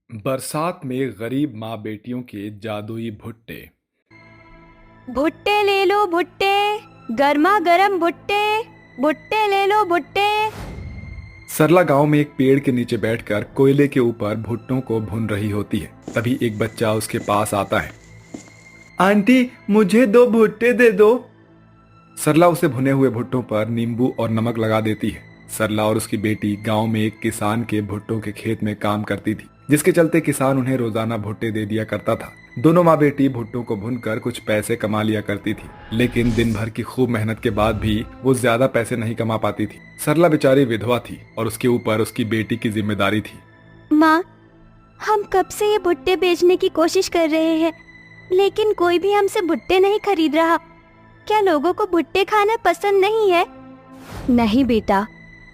बरसात में गरीब माँ बेटियों के जादुई भुट्टे। भुट्टे ले लो भुट्टे, गर्मा गर्म भुट्टे, भुट्टे ले लो भुट्टे। सरला गांव में एक पेड़ के नीचे बैठकर कोयले के ऊपर भुट्टों को भून रही होती है। तभी एक बच्चा उसके पास आता है। आंटी, मुझे 2 भुट्टे दे दो। सरला उसे भुने हुए भुट्टों पर नींबू और नमक लगा देती है। सरला और उसकी बेटी गांव में एक किसान के भुट्टों के खेत में काम करती थी, जिसके चलते किसान उन्हें रोजाना भुट्टे दे दिया करता था। दोनों माँ बेटी भुट्टों को भूनकर कुछ पैसे कमा लिया करती थी, लेकिन दिन भर की खूब मेहनत के बाद भी वो ज्यादा पैसे नहीं कमा पाती थी। सरला बेचारी विधवा थी और उसके ऊपर उसकी बेटी की जिम्मेदारी थी। माँ, हम कब से ये भुट्टे बेचने की कोशिश कर रहे हैं, लेकिन कोई भी हमसे भुट्टे नहीं खरीद रहा। क्या लोगों को भुट्टे खाना पसंद नहीं है? नहीं बेटा,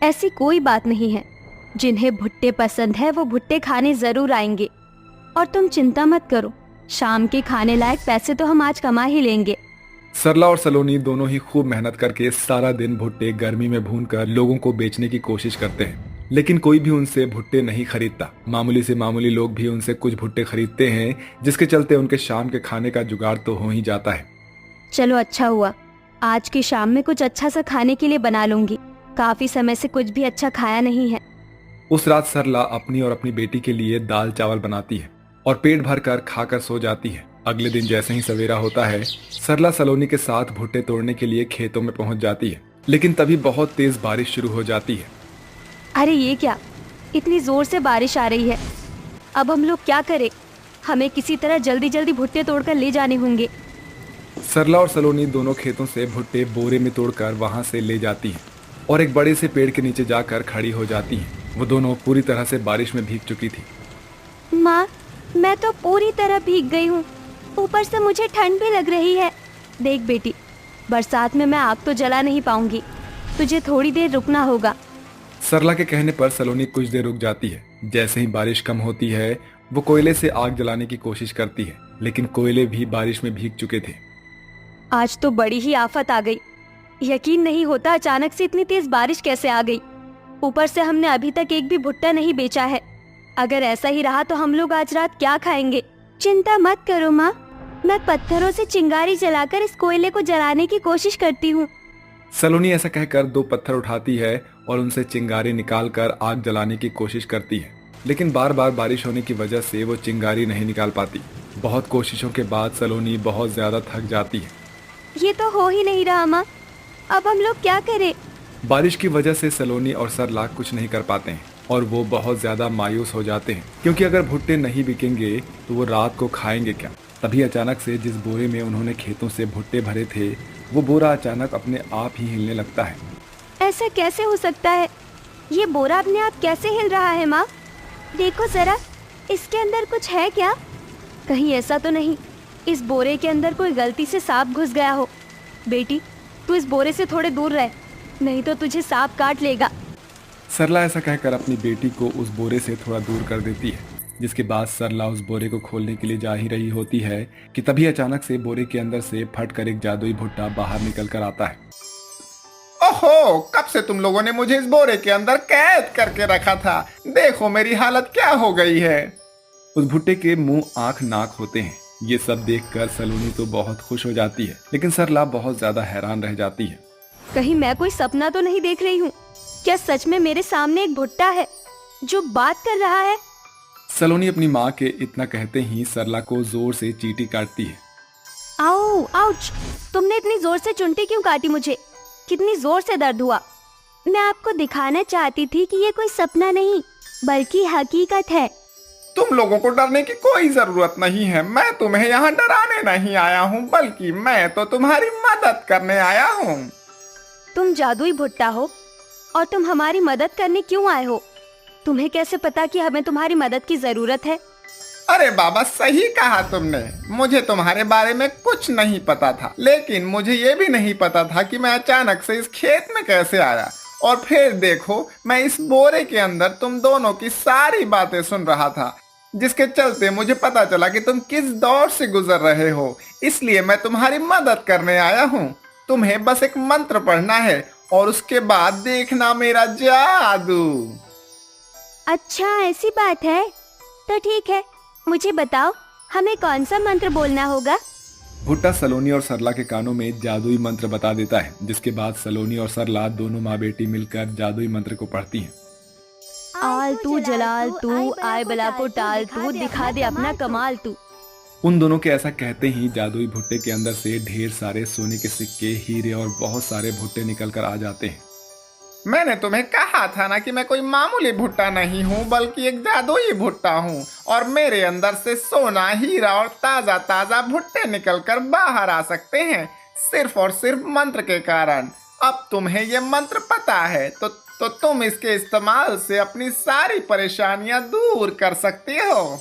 ऐसी कोई बात नहीं है। जिन्हें भुट्टे पसंद है वो भुट्टे खाने जरूर आएंगे। और तुम चिंता मत करो, शाम के खाने लायक पैसे तो हम आज कमा ही लेंगे। सरला और सलोनी दोनों ही खूब मेहनत करके सारा दिन भुट्टे गर्मी में भूनकर लोगों को बेचने की कोशिश करते हैं, लेकिन कोई भी उनसे भुट्टे नहीं खरीदता। मामूली से मामूली लोग भी उनसे कुछ भुट्टे खरीदते हैं, जिसके चलते उनके शाम के खाने का जुगाड़ तो हो ही जाता है। चलो अच्छा हुआ, आज की शाम में कुछ अच्छा सा खाने के लिए बना लूंगी। काफी समय से कुछ भी अच्छा खाया नहीं है। उस रात सरला अपनी और अपनी बेटी के लिए दाल चावल बनाती है और पेट भर कर खाकर सो जाती है। अगले दिन जैसे ही सवेरा होता है, सरला सलोनी के साथ भुट्टे तोड़ने के लिए खेतों में पहुंच जाती है, लेकिन तभी बहुत तेज बारिश शुरू हो जाती है। अरे ये क्या, इतनी जोर से बारिश आ रही है। अब हम लोग क्या करें? हमें किसी तरह जल्दी जल्दी भुट्टे तोड़कर ले जाने होंगे। सरला और सलोनी दोनों खेतों से भुट्टे बोरे में तोड़कर वहां से ले जाती हैं और एक बड़े से पेड़ के नीचे जाकर खड़ी हो जाती हैं। वो दोनों पूरी तरह से बारिश में भीग चुकी थी। माँ, मैं तो पूरी तरह भीग गई हूँ, ऊपर से मुझे ठंड भी लग रही है। देख बेटी, बरसात में मैं आग तो जला नहीं पाऊंगी, तुझे थोड़ी देर रुकना होगा। सरला के कहने पर सलोनी कुछ देर रुक जाती है। जैसे ही बारिश कम होती है, वो कोयले से आग जलाने की कोशिश करती है, लेकिन कोयले भी बारिश में भीग चुके थे। आज तो बड़ी ही आफत आ गई। यकीन नहीं होता अचानक से इतनी तेज बारिश कैसे आ गई। ऊपर से हमने अभी तक एक भी भुट्टा नहीं बेचा है। अगर ऐसा ही रहा तो हम लोग आज रात क्या खाएंगे? चिंता मत करो माँ, मैं पत्थरों से चिंगारी जलाकर इस कोयले को जलाने की कोशिश करती हूँ। सलोनी ऐसा कहकर 2 पत्थर उठाती है और उनसे चिंगारी निकालकर आग जलाने की कोशिश करती है, लेकिन बार बार बारिश होने की वजह से वो चिंगारी नहीं निकाल पाती। बहुत कोशिशों के बाद सलोनी बहुत ज्यादा थक जाती है। ये तो हो ही नहीं रहा माँ, अब हम लोग क्या करें? बारिश की वजह से सलोनी और सरला कुछ नहीं कर पाते हैं और वो बहुत ज्यादा मायूस हो जाते हैं, क्योंकि अगर भुट्टे नहीं बिकेंगे तो वो रात को खाएंगे क्या। तभी अचानक से जिस बोरे में उन्होंने खेतों से भुट्टे भरे थे, वो बोरा अचानक अपने आप ही हिलने लगता है। ऐसा कैसे हो सकता है? ये बोरा अपने आप कैसे हिल रहा है माँ? देखो जरा, इसके अंदर कुछ है क्या? कहीं ऐसा तो नहीं इस बोरे के अंदर कोई गलती से सांप घुस गया हो? बेटी, तू इस बोरे से थोड़े दूर रह, नहीं तो तुझे सांप काट लेगा। सरला ऐसा कहकर अपनी बेटी को उस बोरे से थोड़ा दूर कर देती है, जिसके बाद सरला उस बोरे को खोलने के लिए जा ही रही होती है कि तभी अचानक से बोरे के अंदर से फटकर एक जादुई भुट्टा बाहर निकल कर आता है। ओहो, कब से तुम लोगों ने मुझे इस बोरे के अंदर कैद करके रखा था? देखो मेरी हालत क्या हो गई है। उस भुट्टे के मुंह, आंख, नाक होते हैं। ये सब देखकर सलोनी तो बहुत खुश हो जाती है, लेकिन सरला बहुत ज्यादा हैरान रह जाती है। कहीं मैं कोई सपना तो नहीं देख रही हूँ? क्या सच में मेरे सामने एक भुट्टा है जो बात कर रहा है? सलोनी अपनी माँ के इतना कहते ही सरला को जोर से चींटी काटती है। आओ, आउच! तुमने इतनी जोर से चुंटी क्यों काटी मुझे? कितनी जोर से दर्द हुआ? मैं आपको दिखाना चाहती थी कि ये कोई सपना नहीं बल्कि हकीकत है। तुम लोगों को डरने की कोई जरूरत नहीं है। मैं तुम्हें यहाँ डराने नहीं आया हूँ, बल्कि मैं तो तुम्हारी मदद करने आया हूँ। तुम जादुई भुट्टा हो और तुम हमारी मदद करने क्यों आए हो? तुम्हें कैसे पता कि हमें तुम्हारी मदद की जरूरत है? अरे बाबा, सही कहा तुमने। मुझे तुम्हारे बारे में कुछ नहीं पता था, लेकिन मुझे ये भी नहीं पता था कि मैं अचानक से इस खेत में कैसे आया। और फिर देखो, मैं इस बोरे के अंदर तुम दोनों की सारी बातें सुन रहा था, जिसके चलते मुझे पता चला कि तुम किस दौर से गुजर रहे हो। इसलिए मैं तुम्हारी मदद करने आया हूँ। तुम्हें बस एक मंत्र पढ़ना है और उसके बाद देखना मेरा जादू। अच्छा, ऐसी बात है। तो ठीक है, मुझे बताओ हमें कौन सा मंत्र बोलना होगा। भुट्टा सलोनी और सरला के कानों में जादुई मंत्र बता देता है, जिसके बाद सलोनी और सरला दोनों माँ बेटी मिलकर जादुई मंत्र को पढ़ती हैं। आल तू जलाल तू, आय बला को टाल तू, दिखा दे अपना कमाल तू। उन दोनों के ऐसा कहते ही जादुई भुट्टे के अंदर से ढेर सारे सोने के सिक्के, हीरे और बहुत सारे भुट्टे निकल कर आ जाते हैं। मैंने तुम्हें कहा था ना कि मैं कोई मामूली भुट्टा नहीं हूँ, बल्कि एक जादुई भुट्टा हूँ, और मेरे अंदर से सोना, हीरा और ताजा ताजा भुट्टे निकलकर बाहर आ सकते हैं, सिर्फ और सिर्फ मंत्र के कारण। अब तुम्हें ये मंत्र पता है तो तुम इसके इस्तेमाल से अपनी सारी परेशानियां दूर कर सकती हो।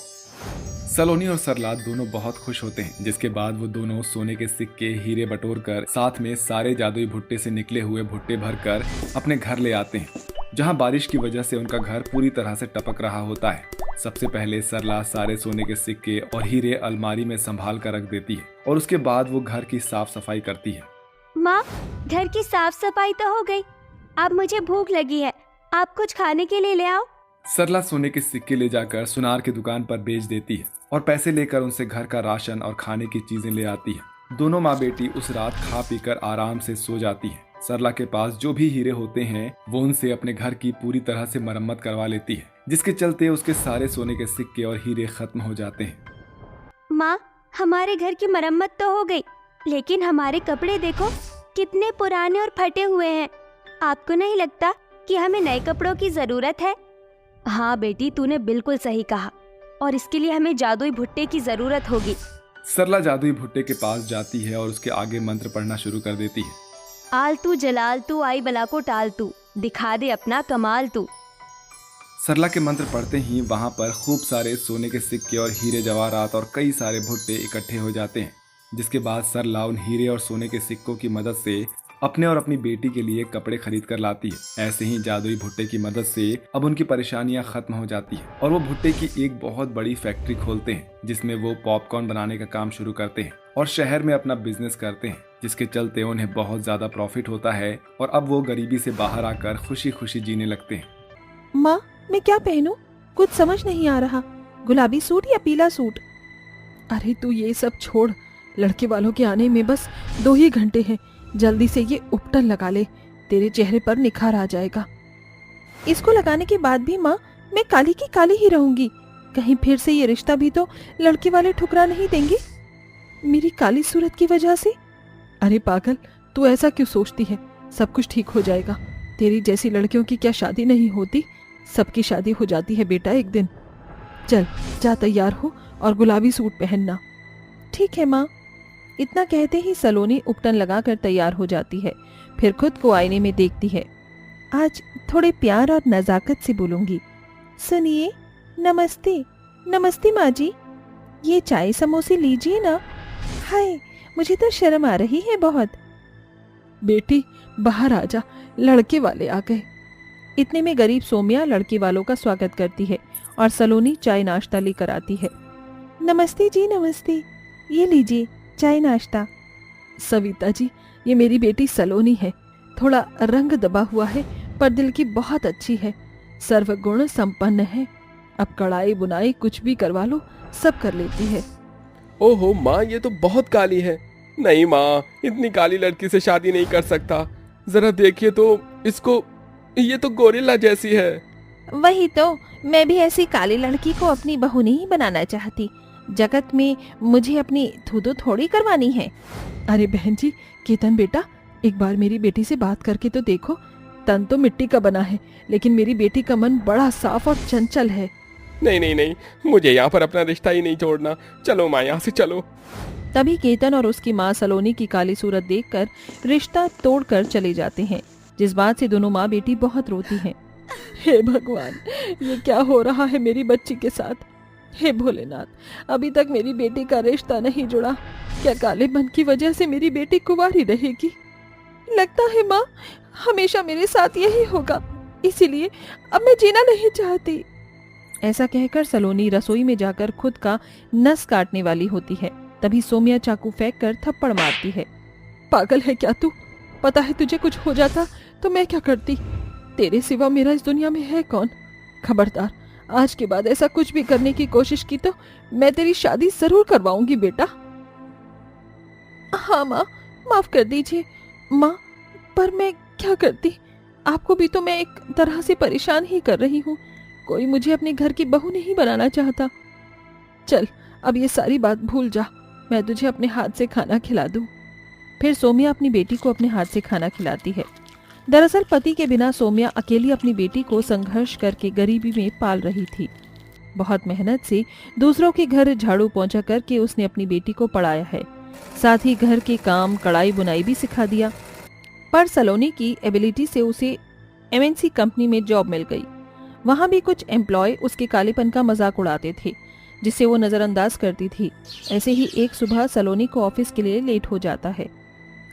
सलोनी और सरला दोनों बहुत खुश होते हैं, जिसके बाद वो दोनों सोने के सिक्के, हीरे बटोर कर साथ में सारे जादुई भुट्टे से निकले हुए भुट्टे भरकर अपने घर ले आते हैं, जहां बारिश की वजह से उनका घर पूरी तरह से टपक रहा होता है। सबसे पहले सरला सारे सोने के सिक्के और हीरे अलमारी में संभाल कर रख देती है और उसके बाद वो घर की साफ सफाई करती है। माँ, घर की साफ सफाई तो हो गई, अब मुझे भूख लगी है, आप कुछ खाने के लिए ले आओ। सरला सोने के सिक्के ले जाकर सुनार की दुकान पर बेच देती है और पैसे लेकर उनसे घर का राशन और खाने की चीजें ले आती है। दोनों माँ बेटी उस रात खा पीकर आराम से सो जाती है। सरला के पास जो भी हीरे होते हैं वो उनसे अपने घर की पूरी तरह से मरम्मत करवा लेती है, जिसके चलते उसके सारे सोने के सिक्के और हीरे खत्म हो जाते हैं। माँ, हमारे घर की मरम्मत तो हो गई, लेकिन हमारे कपड़े देखो कितने पुराने और फटे हुए हैं। आपको नहीं लगता कि हमें नए कपड़ों की जरूरत है? हाँ बेटी, तूने बिल्कुल सही कहा, और इसके लिए हमें जादुई भुट्टे की जरूरत होगी। सरला जादुई भुट्टे के पास जाती है और उसके आगे मंत्र पढ़ना शुरू कर देती है। आल तू जलाल तू, आई बला को टाल तू, दिखा दे अपना कमाल तू। सरला के मंत्र पढ़ते ही वहां पर खूब सारे सोने के सिक्के और हीरे जवाहरात और कई सारे भुट्टे इकट्ठे हो जाते हैं, जिसके बाद सरला उन हीरे और सोने के सिक्कों की मदद से अपने और अपनी बेटी के लिए कपड़े खरीद कर लाती है। ऐसे ही जादुई भुट्टे की मदद से अब उनकी परेशानियां खत्म हो जाती है और वो भुट्टे की एक बहुत बड़ी फैक्ट्री खोलते हैं, जिसमें वो पॉपकॉर्न बनाने का काम शुरू करते हैं और शहर में अपना बिजनेस करते हैं, जिसके चलते उन्हें बहुत ज्यादा प्रॉफिट होता है और अब वो गरीबी से बाहर आकर खुशी खुशी जीने लगते हैं। माँ, मैं क्या पहनूं? कुछ समझ नहीं आ रहा, गुलाबी सूट या पीला सूट? अरे तू ये सब छोड़, लड़के वालों के आने में बस 2 ही घंटे हैं, जल्दी से ये उपटन लगा ले, तेरे चेहरे पर निखार आ जाएगा। इसको लगाने के बाद भी माँ, मैं काली की काली ही रहूंगी, कहीं फिर से ये रिश्ता भी तो लड़के वाले ठुकरा नहीं देंगे मेरी काली सूरत की वजह से। अरे पागल, तू ऐसा क्यों सोचती है? सब कुछ ठीक हो जाएगा, तेरी जैसी लड़कियों की क्या शादी नहीं होती? सबकी शादी हो जाती है बेटा एक दिन। चल जा, तैयार हो और गुलाबी सूट पहनना। ठीक है माँ। इतना कहते ही सलोनी उपटन लगाकर तैयार हो जाती है, फिर खुद को आईने में देखती है। आज थोड़े प्यार और नजाकत से बोलूंगी। सुनिए, नमस्ते। नमस्ते माँ जी, ये चाय समोसे लीजिए ना। हाय, मुझे तो शर्म आ रही है बहुत। बेटी बाहर आ जा, लड़के वाले आ गए। इतने में गरीब सोमिया लड़के वालों का स्वागत करती है और सलोनी चाय नाश्ता लेकर आती है। नमस्ते जी, नमस्ते, ये लीजिए चाय नाश्ता। सविता जी, ये मेरी बेटी सलोनी है, थोड़ा रंग दबा हुआ है पर दिल की बहुत अच्छी है, सर्वगुण संपन्न है। अब कढ़ाई बुनाई कुछ भी करवा लो, सब कर लेती है। ओहो माँ, ये तो बहुत काली है। नहीं माँ, इतनी काली लड़की से शादी नहीं कर सकता। जरा देखिए तो इसको, ये तो गोरिल्ला जैसी है। वही तो, मैं भी ऐसी काली लड़की को अपनी बहू नहीं बनाना चाहती। जगत में मुझे अपनी थूदू थोड़ी करवानी है। अरे बहन जी, केतन बेटा, एक बार मेरी बेटी से बात करके तो देखो। तन तो मिट्टी का बना है, लेकिन मेरी बेटी का मन बड़ा साफ और चंचल है। नहीं नहीं नहीं, मुझे यहाँ पर अपना रिश्ता ही नहीं छोड़ना। चलो माँ, यहाँ से चलो। तभी केतन और उसकी माँ सलोनी की काली सूरत देखकर रिश्ता तोड़कर चले जाते हैं, जिस बात से दोनों माँ बेटी बहुत रोती हैं। हे भगवान, ये क्या हो रहा है मेरी बच्ची के साथ? हे भोलेनाथ, अभी तक मेरी बेटी का रिश्ता नहीं जुड़ा। क्या कालेपन की वजह से मेरी बेटी कुंवारी रहेगी? लगता है माँ, हमेशा मेरे साथ यही होगा, इसीलिए अब मैं जीना नहीं चाहती। ऐसा कहकर सलोनी रसोई में जाकर खुद का नस काटने वाली होती है। तभी सोमिया चाकू फेंक कर थप्पड़ मारती है। पागल है क्या तू? पता है तुझे कुछ हो जाता तो मैं क्या करती? तेरे सिवा मेरा इस दुनिया में है कौन? खबरदार, आज के बाद ऐसा कुछ भी करने की कोशिश की तो मैं तेरी शादी जरूर करवाऊंगी बेटा। हाँ माँ, माफ कर दीजिए माँ, पर मैं क्या करती, आपको भी तो मैं एक तरह से परेशान ही कर रही हूँ। कोई मुझे अपने घर की बहू नहीं बनाना चाहता। चल अब ये सारी बात भूल जा, मैं तुझे अपने हाथ से खाना खिला दूँ। फिर सोमिया अपनी बेटी को अपने हाथ से खाना खिलाती है। दरअसल पति के बिना सोमिया अकेली अपनी बेटी को संघर्ष करके गरीबी में पाल रही थी। बहुत मेहनत से दूसरों के घर झाड़ू पोंछा करके उसने अपनी बेटी को पढ़ाया है, साथ ही घर के काम, कढ़ाई बुनाई भी सिखा दिया। पर सलोनी की एबिलिटी से उसे एमएनसी कंपनी में जॉब मिल गई। वहां भी कुछ एम्प्लॉय उसके कालेपन का मजाक उड़ाते थे, जिसे वो नजरअंदाज करती थी। ऐसे ही एक सुबह सलोनी को ऑफिस के लिए लेट हो जाता है।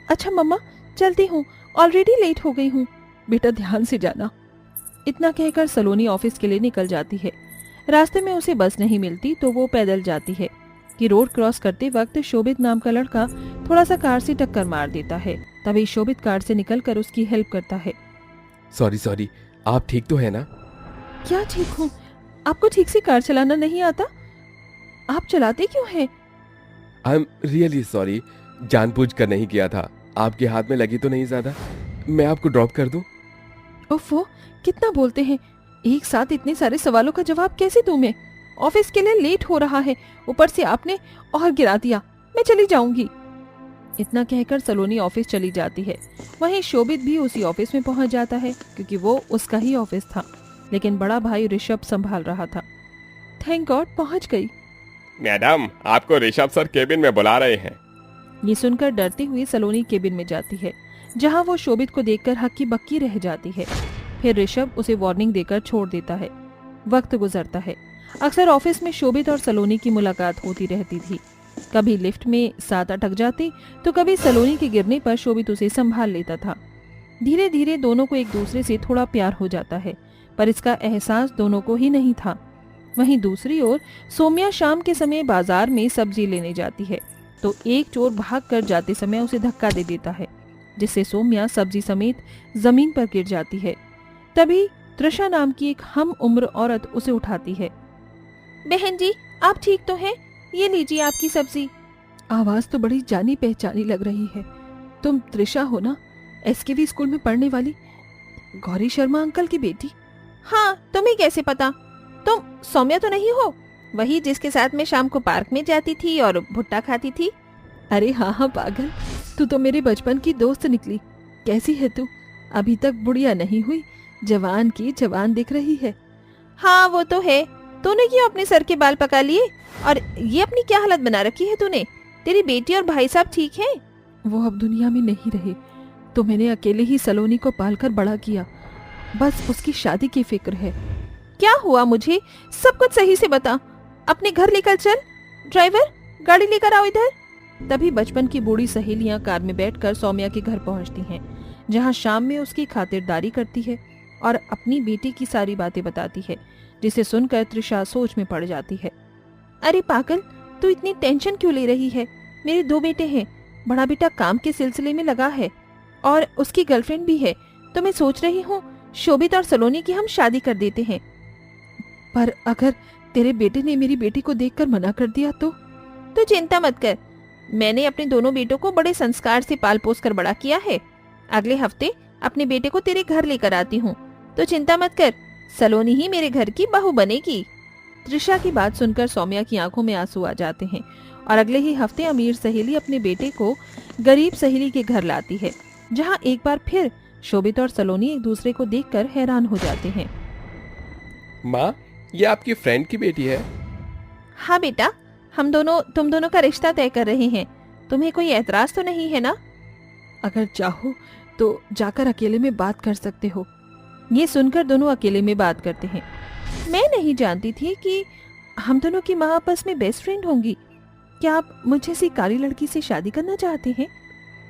अच्छा मम्मा, चलती हूँ, ऑलरेडी लेट हो गई हूँ। बेटा ध्यान से जाना। इतना कहकर सलोनी ऑफिस के लिए निकल जाती है। रास्ते में उसे बस नहीं मिलती तो वो पैदल जाती है कि रोड क्रॉस करते वक्त शोभित नाम का लड़का थोड़ा सा कार से टक्कर मार देता है। तभी शोभित कार से निकलकर उसकी हेल्प करता है। सॉरी, आप ठीक तो है ना? क्या ठीक हूँ? आपको ठीक से कार चलाना नहीं आता? आप चलाते क्यों हैं? आई एम रियली सॉरी, जानबूझकर नहीं किया था। आपके हाथ में लगी तो नहीं ज्यादा? मैं आपको ड्रॉप कर दूं? ओफो, कितना बोलते हैं, एक साथ इतने सारे सवालों का जवाब कैसे दूं मैं? ऑफिस के लिए लेट हो रहा है, ऊपर से आपने और गिरा दिया। मैं चली जाऊंगी। इतना कहकर सलोनी ऑफिस चली जाती है। वहीं शोभित भी उसी ऑफिस में पहुंच जाता है, क्योंकि वो उसका ही ऑफिस था, लेकिन बड़ा भाई ऋषभ संभाल रहा था। थैंक गॉड पहुंच गई। मैडम, आपको ऋषभ सर केबिन में बुला रहे हैं। ये सुनकर डरती हुई सलोनी केबिन में जाती है, जहां वो शोभित को देखकर हक्की बक्की रह जाती है। फिर ऋषभ उसे वार्निंग देकर छोड़ देता है। वक्त गुजरता है। अक्सर ऑफिस में शोभित और सलोनी की मुलाकात होती रहती थी। कभी लिफ्ट में साथ अटक जाते तो कभी सलोनी के गिरने पर शोभित उसे संभाल लेता था। धीरे धीरे दोनों को एक दूसरे से थोड़ा प्यार हो जाता है, पर इसका एहसास दोनों को ही नहीं था। वहीं दूसरी ओर सोमिया शाम के समय बाजार में सब्जी लेने जाती है तो एक चोर भाग कर जाते समय उसे धक्का दे देता है, जिससे सोमिया सब्जी समेत जमीन पर गिर जाती है। तभी त्रिशा नाम की एक हम उम्र औरत उसे उठाती है। बहन जी, आप ठीक तो हैं? ये लीजिए आपकी सब्जी। आवाज तो बड़ी जानी पहचानी लग रही है। तुम त्रिशा हो ना, एसकेवी स्कूल में पढ़ने वाली गौरी शर्मा अंकल की बेटी? हाँ, तुम्हें कैसे पता? तुम सौम्या तो नहीं हो? वही जिसके साथ मैं शाम को पार्क में जाती थी और भुट्टा खाती थी। अरे हाँ हाँ पागल, तू तो मेरे बचपन की दोस्त निकली। कैसी है तू? अभी तक बुढ़िया नहीं हुई, जवान की जवान दिख रही है। हाँ वो तो है। तूने क्यों अपने सर के बाल पका लिए और ये अपनी क्या हालत बना रखी है तूने? तेरी बेटी और भाई साहब ठीक हैं? वो अब दुनिया में नहीं रहे तो मैंने अकेले ही सलोनी को पालकर बड़ा किया। बस उसकी शादी की फिक्र है। क्या हुआ? मुझे सब कुछ सही से बता। अपने घर लेकर चल। ड्राइवर, गाड़ी लेकर आओ इधर। तभी बचपन की बूढ़ी सहेलियां कार में बैठकर सौम्या के घर पहुंचती हैं, जहां शाम में उसकी खातिरदारी करती है और अपनी बेटी की सारी बातें बताती है, जिसे सुनकर त्रिशा सोच में पड़ जाती है। अरे पागल, तू इतनी टेंशन क्यों ले रही है? मेरे 2 बेटे हैं। बड़ा बेटा काम के सिलसिले में लगा है और उसकी गर्लफ्रेंड भी है, तो मैं सोच रही हूँ शोभित और सलोनी की हम शादी कर देते हैं। पर अगर तेरे बेटे ने मेरी बेटी को देखकर मना कर दिया तो चिंता मत कर। मैंने अपने दोनों बेटों को बड़े संस्कार से पाल पोस कर बड़ा किया है। अगले हफ्ते अपने बेटे को तेरे घर लेकर आती हूँ, तो चिंता मत कर, सलोनी ही मेरे घर की बहू बनेगी। त्रिशा की बात सुनकर सौम्या की आंखों में आंसू आ जाते हैं और अगले ही हफ्ते अमीर सहेली अपने बेटे को गरीब सहेली के घर लाती है, जहाँ एक बार फिर शोभित और सलोनी एक दूसरे को देखकर हैरान हो जाते हैं। माँ, ये आपकी फ्रेंड की बेटी है? हाँ बेटा, हम दोनों तुम दोनों का रिश्ता तय कर रहे हैं। तुम्हें कोई एतराज तो नहीं है ना? अगर चाहो तो जाकर अकेले में बात कर सकते हो। ये सुनकर दोनों अकेले में बात करते हैं। मैं नहीं जानती थी कि हम दोनों की माँ आपस में बेस्ट फ्रेंड होंगी। क्या आप मुझे सी काली लड़की से शादी करना चाहते हैं?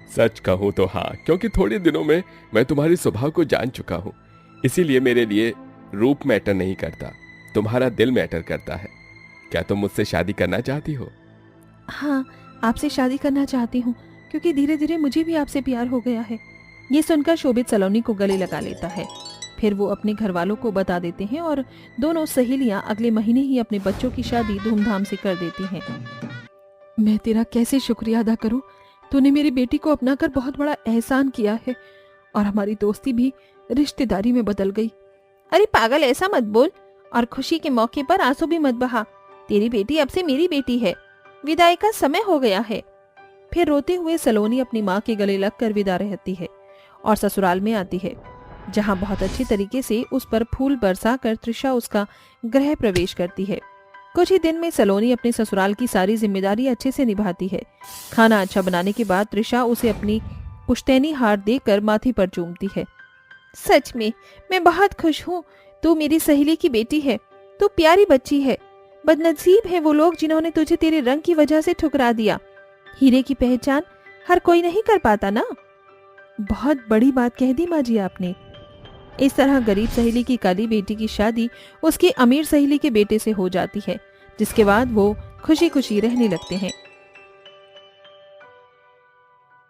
सच कहूँ तो हाँ, क्योंकि थोड़े दिनों में मैं तुम्हारे स्वभाव को जान चुका हूँ। इसीलिए मेरे लिए रूप मैटर नहीं करता, तुम्हारा दिल मैटर करता है। क्या तुम मुझसे शादी करना चाहती हो? हाँ, आपसे शादी करना चाहती हूँ, क्योंकि धीरे धीरे मुझे भी आपसे प्यार हो गया है। ये सुनकर शोभित सलोनी को गले लगा लेता है। फिर वो अपने घर वालों को बता देते हैं और दोनों सहेलियां अगले महीने ही अपने बच्चों की शादी धूमधाम से कर देती हैं। मैं तेरा कैसे शुक्रिया अदा करूं? तूने मेरी बेटी को अपनाकर बहुत बड़ा एहसान किया है और हमारी दोस्ती भी रिश्तेदारी में बदल गई। अरे पागल, ऐसा मत बोल और खुशी के मौके पर आंसू भी मत बहा। तेरी बेटी अब से मेरी बेटी है। विदाई का समय हो गया है। फिर रोते हुए सलोनी अपनी माँ के गले लगकर विदा रहती है और ससुराल में आती है, जहाँ बहुत अच्छी तरीके से उस पर फूल बरसाकर त्रिशा उसका गृह प्रवेश करती है। कुछ ही दिन में सलोनी अपने ससुराल की सारी जिम्मेदारी अच्छे से निभाती है। खाना अच्छा बनाने के बाद त्रिशा उसे अपनी पुश्तैनी हार देकर माथे पर चूमती है। सच में मैं बहुत खुश हूँ। तू मेरी सहेली की बेटी है। तू प्यारी बच्ची है। बदनसीब है वो लोग जिन्होंने तुझे तेरे रंग की वजह से ठुकरा दिया। हीरे की पहचान हर कोई नहीं कर पाता ना। बहुत बड़ी बात कह दी माँ जी आपने। इस तरह गरीब सहेली की काली बेटी की शादी उसकी अमीर सहेली के बेटे से हो जाती है, जिसके बाद वो खुशी खुशी रहने लगते हैं।